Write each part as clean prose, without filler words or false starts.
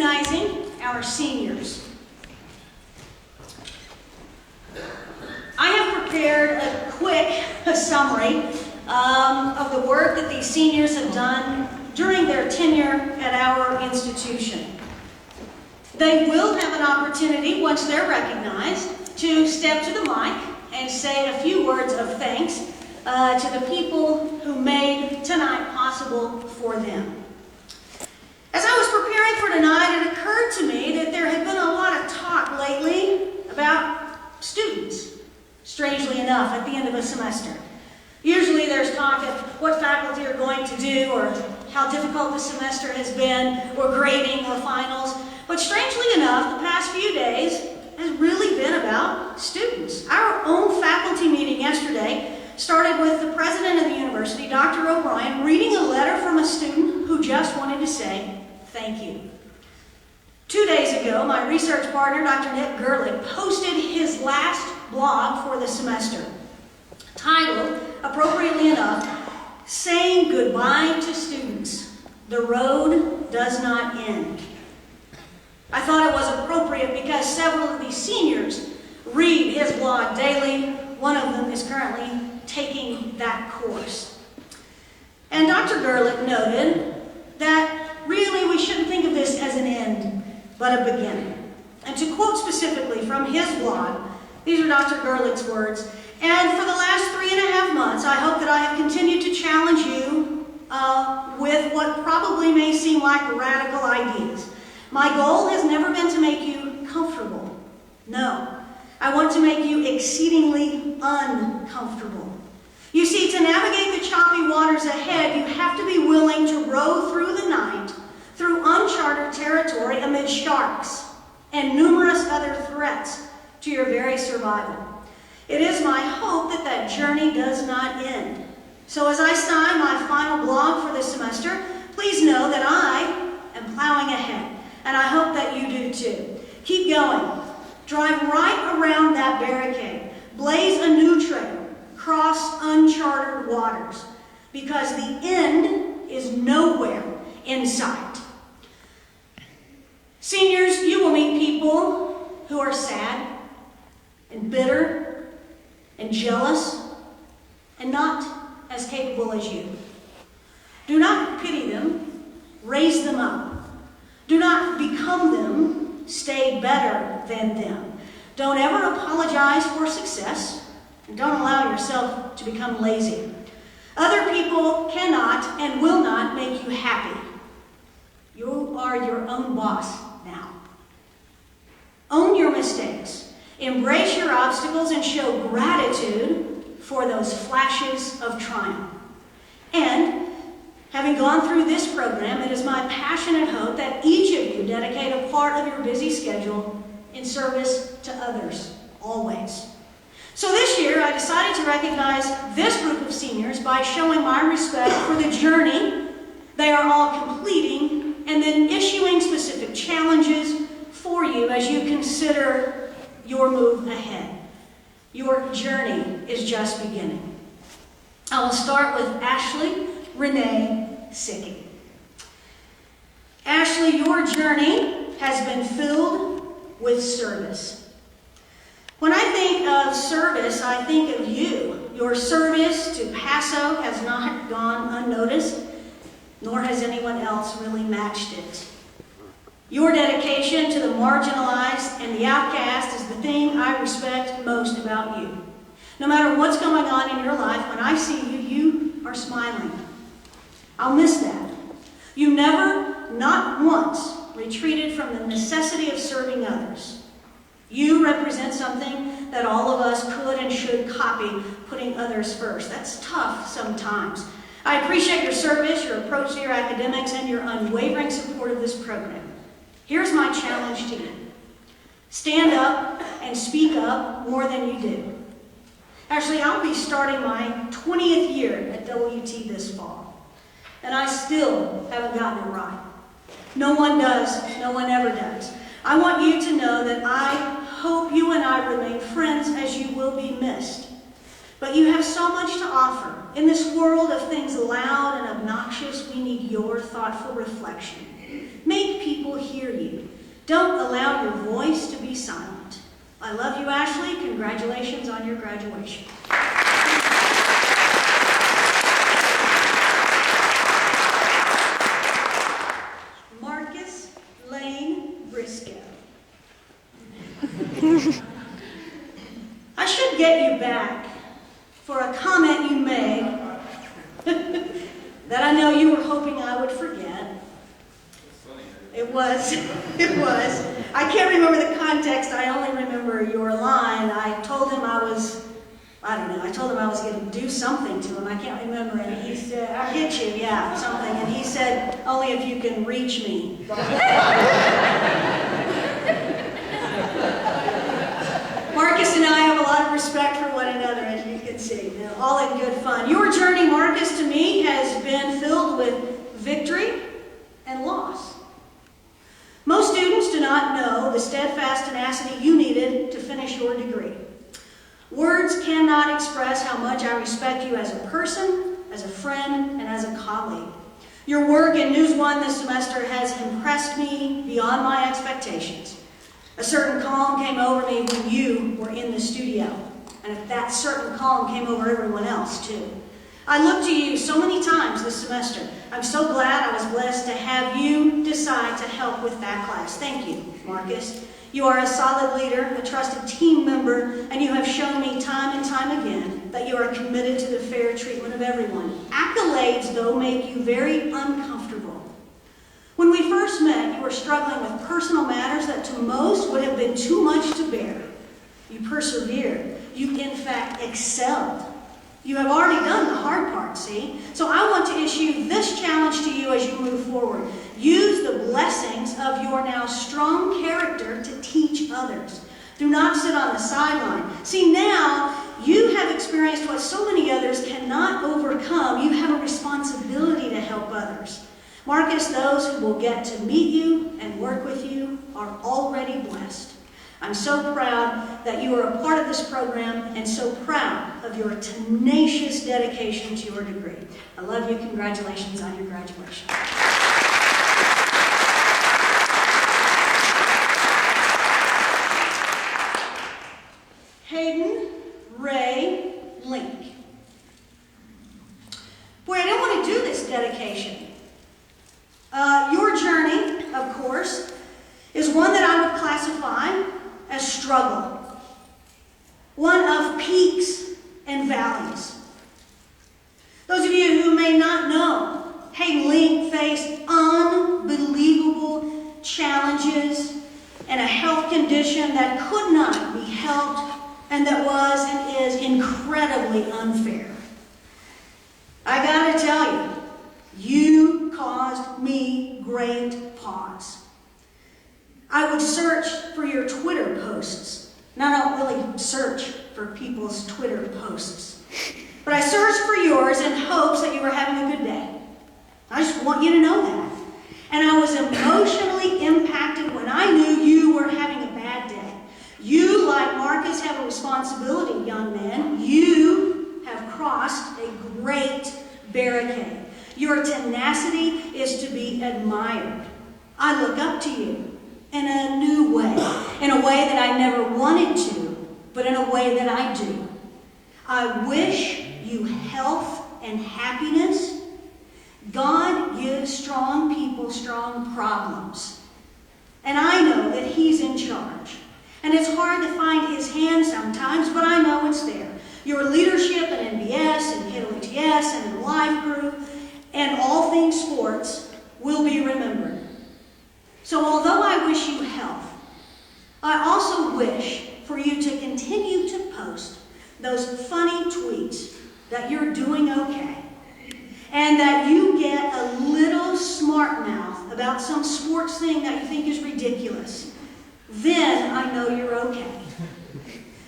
recognizing our seniors. I have prepared a quick summary of the work that these seniors have done during their tenure at our institution. They will have an opportunity, once they're recognized, to step to the mic and say a few words of thanks to the people who made tonight possible for them. As I was preparing for tonight, it occurred to me that there had been a lot of talk lately about students, strangely enough, at the end of a semester. Usually there's talk of what faculty are going to do, or how difficult the semester has been, or grading, or finals. But strangely enough, the past few days has really been about students. Our own faculty meeting yesterday started with the president of the university, Dr. O'Brien, reading a letter from a student who just wanted to say thank you. 2 days ago, my research partner, Dr. Nick Gerlich, posted his last blog for the semester, titled, appropriately enough, "Saying Goodbye to Students. The Road Does Not End." I thought it was appropriate because several of these seniors read his blog daily. One of them is currently taking that course. And Dr. Gerlich noted that really we shouldn't think of this as an end, but a beginning. And to quote specifically from his blog, these are Dr. Gerlich's words, "And for the last 3.5 months, I hope that I have continued to challenge you with what probably may seem like radical ideas. My goal has never been to make you comfortable. No, I want to make you exceedingly uncomfortable. You see, to navigate the choppy waters ahead, you have to be willing to row through the night, through uncharted territory amid sharks and numerous other threats to your very survival. It is my hope that that journey does not end. So as I sign my final blog for this semester, please know that I am plowing ahead, and I hope that you do too. Keep going. Drive right around that barricade. Blaze a new trail. Cross uncharted waters, because the end is nowhere in sight." Seniors, you will meet people who are sad and bitter and jealous and not as capable as you. Do not pity them, raise them up. Do not become them, stay better than them. Don't ever apologize for success, and don't allow yourself to become lazy. Other people cannot and will not make you happy. You are your own boss now. Own your mistakes. Embrace your obstacles and show gratitude for those flashes of triumph. And having gone through this program, it is my passionate hope that each of you dedicate a part of your busy schedule in service to others, always. So this year, I decided to recognize this group of seniors by showing my respect for the journey they are all completing, and then issuing specific challenges for you as you consider your move ahead. Your journey is just beginning. I will start with Ashley Renee Sicky. Ashley, your journey has been filled with service. When I think of service, I think of you. Your service to Paso has not gone unnoticed, nor has anyone else really matched it. Your dedication to the marginalized and the outcast is the thing I respect most about you. No matter what's going on in your life, when I see you, you are smiling. I'll miss that. You never, not once, retreated from the necessity of serving others. You represent something that all of us could and should copy, putting others first. That's tough sometimes. I appreciate your service, your approach to your academics, and your unwavering support of this program. Here's my challenge to you. Stand up and speak up more than you do. Actually, I'll be starting my 20th year at WT this fall, and I still haven't gotten it right. No one does. No one ever does. I want you to know that I hope you and I remain friends, as you will be missed. But you have so much to offer. In this world of things loud and obnoxious, we need your thoughtful reflection. Make people hear you. Don't allow your voice to be silent. I love you, Ashley. Congratulations on your graduation. Marcus Lane Briscoe. I should get you back for a comment you made that I know you were hoping I would forget. It was. I can't remember the context. I only remember your line. I told him I was going to do something to him. I can't remember. And he said, I'll get you, yeah, something. And he said, only if you can reach me. Marcus and I have a lot of respect for one another, as you can see. All in good fun. Your journey, Marcus, to me has been filled with victory and loss. Most students do not know the steadfast tenacity you needed to finish your degree. Words cannot express how much I respect you as a person, as a friend, and as a colleague. Your work in News One this semester has impressed me beyond my expectations. A certain calm came over me when you were in the studio, and that certain calm came over everyone else too. I looked to you so many times this semester. I'm so glad I was blessed to have you decide to help with that class. Thank you, Marcus. You are a solid leader, a trusted team member, and you have shown me time and time again that you are committed to the fair treatment of everyone. Accolades, though, make you very uncomfortable. When we first met, you were struggling with personal matters that to most would have been too much to bear. You persevered. You, in fact, excelled. You have already done the hard part, see? So I want to issue this challenge to you as you move forward. Use the blessings of your now strong character to teach others. Do not sit on the sideline. See, now you have experienced what so many others cannot overcome. You have a responsibility to help others. Marcus, those who will get to meet you and work with you are already blessed. I'm so proud that you are a part of this program and so proud of your tenacious dedication to your degree. I love you. Congratulations on your graduation. Hayden Ray Link. Boy, I don't want to do this dedication. Your journey, of course, is one that I would classify as struggle. One of peaks and valleys. Those of you who may not know, Hayden Link faced unbelievable challenges and a health condition that could not be helped and that was and is incredibly unfair. I gotta tell you, you caused me great pause. I would search for your Twitter posts. Now, I don't really search for people's Twitter posts. But I searched for yours in hopes that you were having a good day. I just want you to know that. And I was emotionally impacted when I knew you were having a bad day. You, like Marcus, have a responsibility, young man. You have crossed a great barricade. Your tenacity is to be admired. I look up to you in a new way, in a way that I never wanted to, but in a way that I do. I wish you health and happiness. God gives strong people strong problems. And I know that He's in charge. And it's hard to find His hand sometimes, but I know it's there. Your leadership at NBS and KWTS and in Life Group and all things sports will be remembered. So although I wish you health, I also wish for you to continue to post those funny tweets that you're doing okay, and that you get a little smart mouth about some sports thing that you think is ridiculous. Then I know you're okay.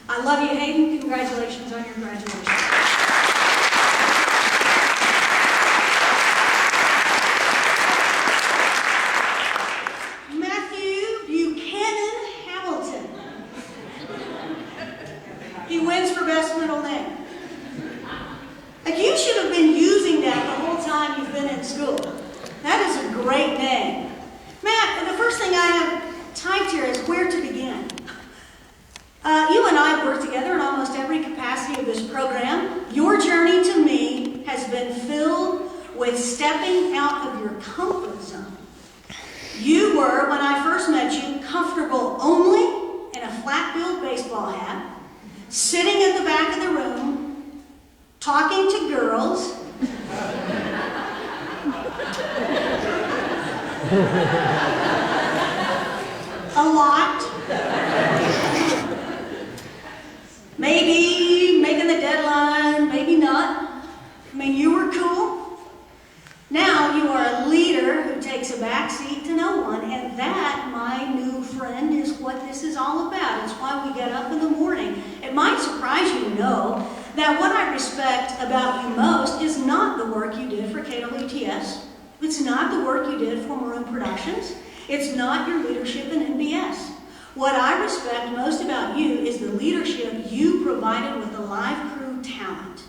I love you, Hayden. Congratulations on your graduation. He wins for best middle name. first thing I have typed here is where to begin. You and I have worked together in almost every capacity of this program. Your journey to me has been filled with stepping out of your comfort zone. You were, when I first met you, comfortable only in a flat-billed baseball hat, sitting at the back of the room, talking to girls, a lot, maybe making the deadline, maybe not. I mean, you were cool. Now you are a leader who takes a back seat to no one, and that, my new friend, is what this is all about. It's why we get up in the morning. It might surprise you to know that what I respect about you most is not the work you did for KWTS. It's not the work you did for Maroon Productions. It's not your leadership in NBS. What I respect most about you is the leadership you provided with the live crew talent.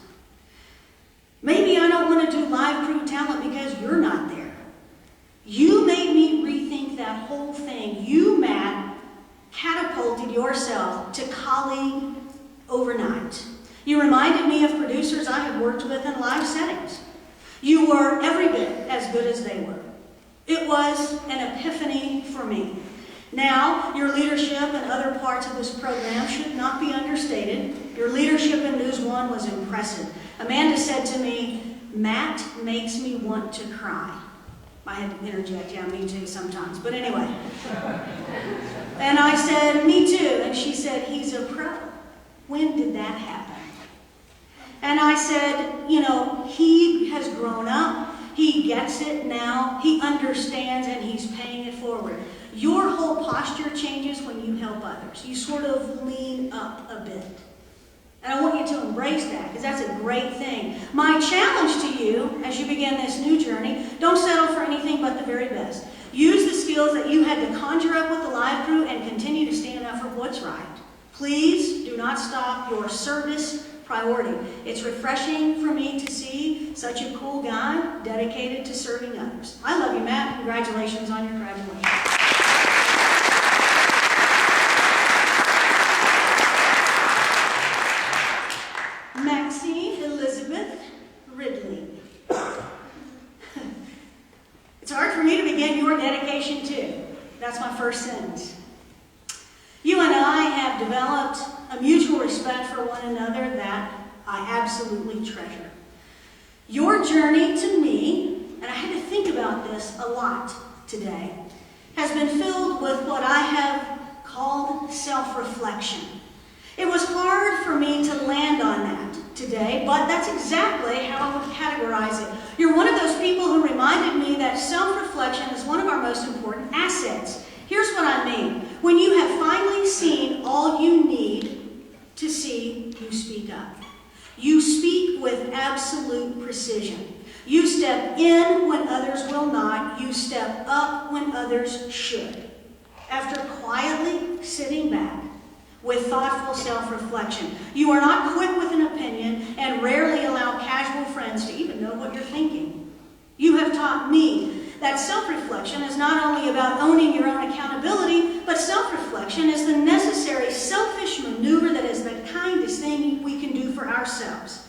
Maybe I don't want to do live crew talent because you're not there. You made me rethink that whole thing. You, Matt, catapulted yourself to colleague overnight. You reminded me of producers I had worked with in live settings. You were every bit as good as they were. It was an epiphany for me. Now, your leadership in other parts of this program should not be understated. Your leadership in News One was impressive. Amanda said to me, "Matt makes me want to cry." I had to interject, yeah, me too sometimes, but anyway. And I said, "Me too." And she said, "He's a pro." When did that happen? And I said, you know, he has grown up. He gets it now. He understands, and he's paying it forward. Your whole posture changes when you help others. You sort of lean up a bit. And I want you to embrace that, because that's a great thing. My challenge to you as you begin this new journey, don't settle for anything but the very best. Use the skills that you had to conjure up with the live crew and continue to stand up for what's right. Please do not stop your service priority. It's refreshing for me to see such a cool guy dedicated to serving others. I love you, Matt. Congratulations on your graduation. Maxine Elizabeth Ridley. It's hard for me to begin your dedication too. That's my first sentence. You and I have developed a mutual respect for one another that I absolutely treasure. Your journey to me, and I had to think about this a lot today, has been filled with what I have called self-reflection. It was hard for me to land on that today, but that's exactly how I would categorize it. You're one of those people who reminded me that self-reflection is one of our most important assets. Here's what I mean. When you have finally seen all you need to see, you speak up. You speak with absolute precision. You step in when others will not. You step up when others should. After quietly sitting back with thoughtful self-reflection, you are not quick with an opinion and rarely allow casual friends to even know what you're thinking. You have taught me that self-reflection is not only about owning your own accountability, but self-reflection is the necessary selfish maneuver that is the kindest thing we can do for ourselves.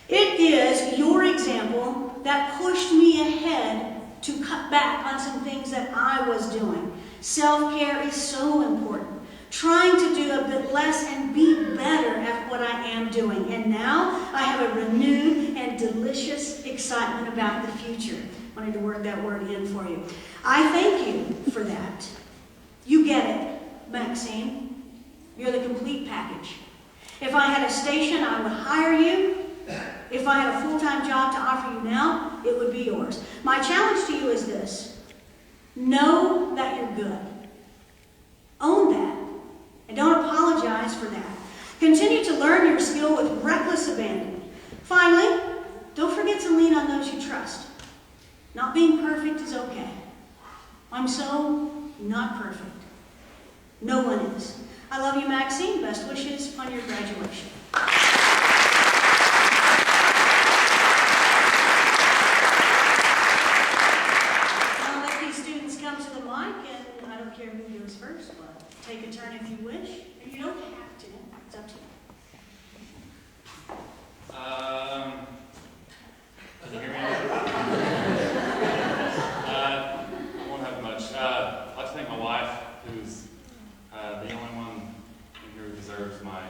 It is your example that pushed me ahead to cut back on some things that I was doing. Self-care is so important. Trying to do a bit less and be better at what I am doing. And now I have a renewed and delicious excitement about the future. I wanted to work that word in for you. I thank you for that. You get it, Maxine. You're the complete package. If I had a station, I would hire you. If I had a full-time job to offer you now, it would be yours. My challenge to you is this. Know that you're good. Own that. And don't apologize for that. Continue to learn your skill with reckless abandon. Finally, don't forget to lean on those you trust. Not being perfect is okay. I'm so not perfect. No one is. I love you, Maxine. Best wishes on your graduation. I'll let these students come to the mic, and don't care who goes first, but take a turn if you wish, and you don't have to. It's up to you. Can you hear me? I won't have much. I'd like to thank my wife, who's the only one in here who deserves my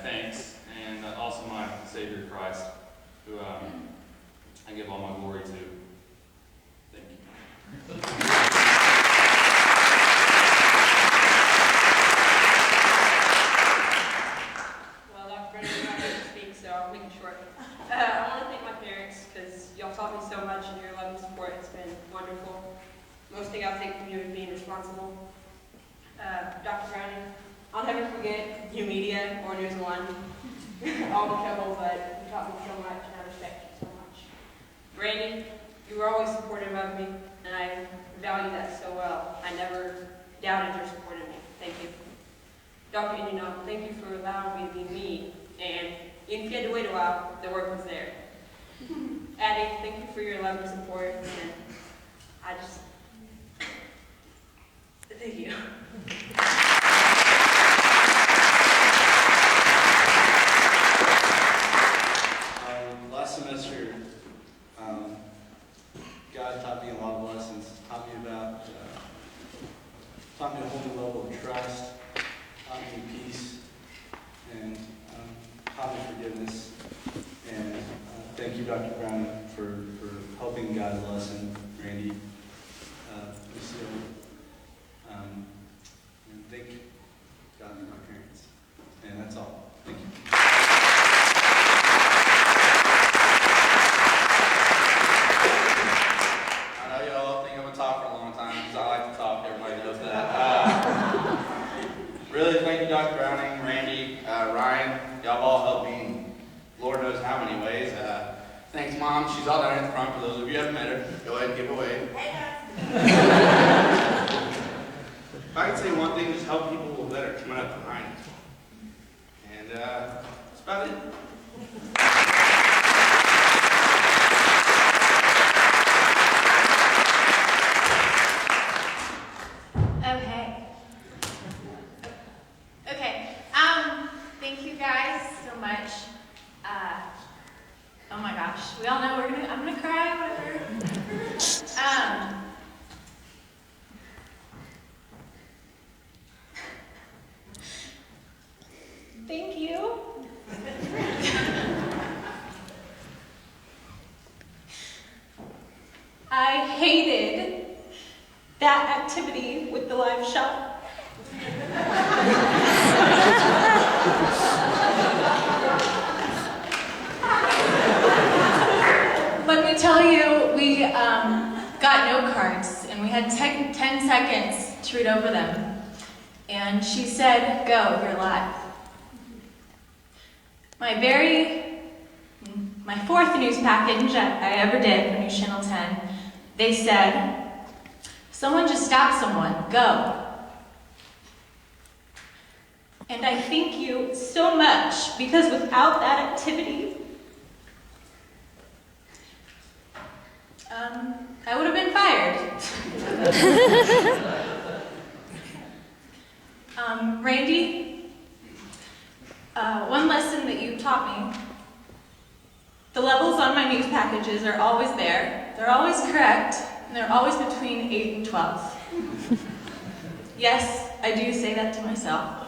thanks, and also my Savior Christ, who I give all my glory to. Thank you. Well, Dr. Brennan, I'm not going to speak, so I'll make it short. I want to thank my parents because y'all taught me so much, and your love and support has been wonderful. Most thing I'll take from you is being responsible. Dr. Browning, I'll never forget you media or News One, all the trouble, but you taught me so much, and I respect you so much. Randy, you were always supportive of me, and I value that so well. I never doubted your support of me. Thank you. Dr. Indino, thank you for allowing me to be me, and even if you had to wait a while, the work was there. Addie, thank you for your love and support, and I just, thank you. Last semester, God taught me a lot of lessons. Taught me a whole new level of trust. Taught me peace, and taught me forgiveness. And thank you, Dr. Brown, for helping guide the lesson. Randy, Lucille, and thank God for my parents. And that's all. Thank you. I know y'all think I'm going to talk for a long time because I like to talk. Everybody knows that. Really, thank you, Dr. Browning, Randy, Ryan. Y'all all helped me in Lord knows how many ways. Thanks, Mom. She's all down in the front. For those of you who haven't met her, go ahead and give away. If I could say one thing, just help people a little better coming up behind. And that's about it. Thank you guys so much. Oh my gosh, we all know I'm gonna cry, whatever. Thank you. I hated that activity with the live shot. Let me tell you, we got note cards, and we had 10 seconds to read over them. And she said, "Go, you're live." My fourth news package I ever did for News Channel 10, they said, "Someone just stabbed someone, go." And I thank you so much, because without that activity, I would have been fired. Randy, one lesson that you taught me, the levels on my news packages are always there, they're always correct, and they're always between 8 and 12. Yes, I do say that to myself.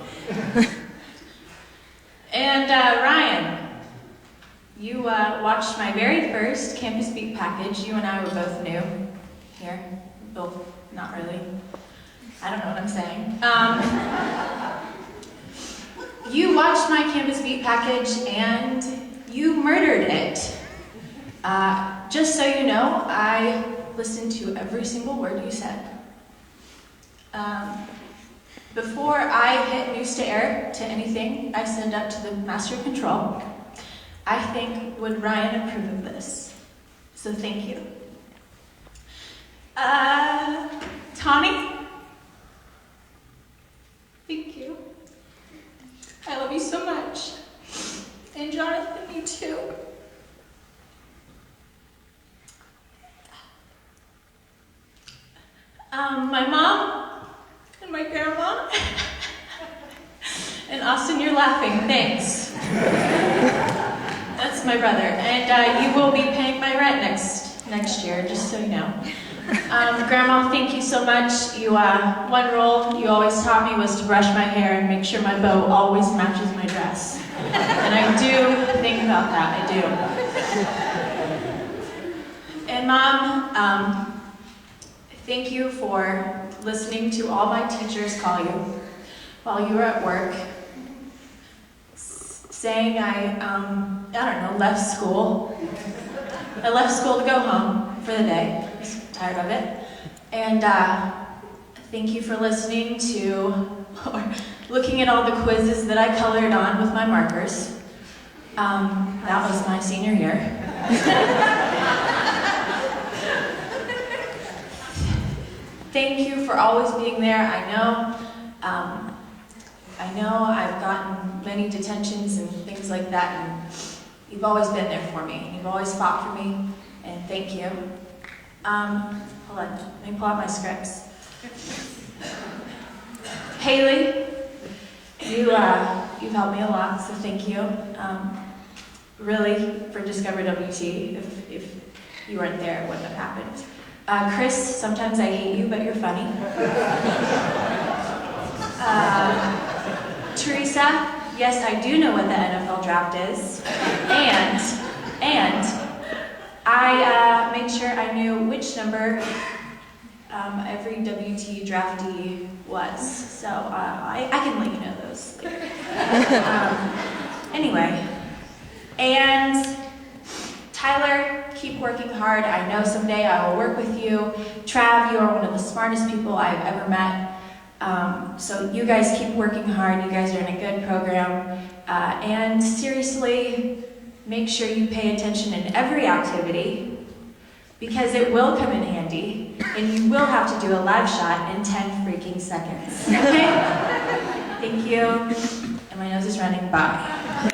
And Ryan, you watched my very first Campus Beat package. You and I were both new here. Both, not really. I don't know what I'm saying. You watched my Campus Beat package and you murdered it. Just so you know, I listened to every single word you said. Before I hit news to air to anything I send up to the master control, I think, would Ryan approve of this? So thank you. Tawny? Thank you. I love you so much. And Jonathan, me too. My mom and my grandma. And Austin, you're laughing. Thanks. That's my brother. And you will be paying my rent next year, just so you know. Grandma, thank you so much. You, one rule you always taught me was to brush my hair and make sure my bow always matches my dress. And I do think about that, I do. And Mom, thank you for listening to all my teachers call you while you were at work, saying I don't know, left school. I left school to go home for the day. I was tired of it. And thank you for listening to, or looking at all the quizzes that I colored on with my markers. That was my senior year. Thank you for always being there. I know I've gotten many detentions and things like that, and you've always been there for me, and you've always fought for me, and thank you. Hold on, let me pull out my scripts. Haley, you've helped me a lot, so thank you. Really, for Discover WT, if you weren't there, it wouldn't have happened. Chris, sometimes I hate you, but you're funny. Teresa, yes, I do know what the NFL draft is. And I made sure I knew which number every WT draftee was. So I can let you know those later. Anyway, and Tyler, keep working hard. I know someday I will work with you. Trav, you are one of the smartest people I've ever met. So you guys keep working hard. You guys are in a good program. And seriously, make sure you pay attention in every activity, because it will come in handy, and you will have to do a live shot in 10 freaking seconds. Okay? Thank you. And my nose is running. Bye.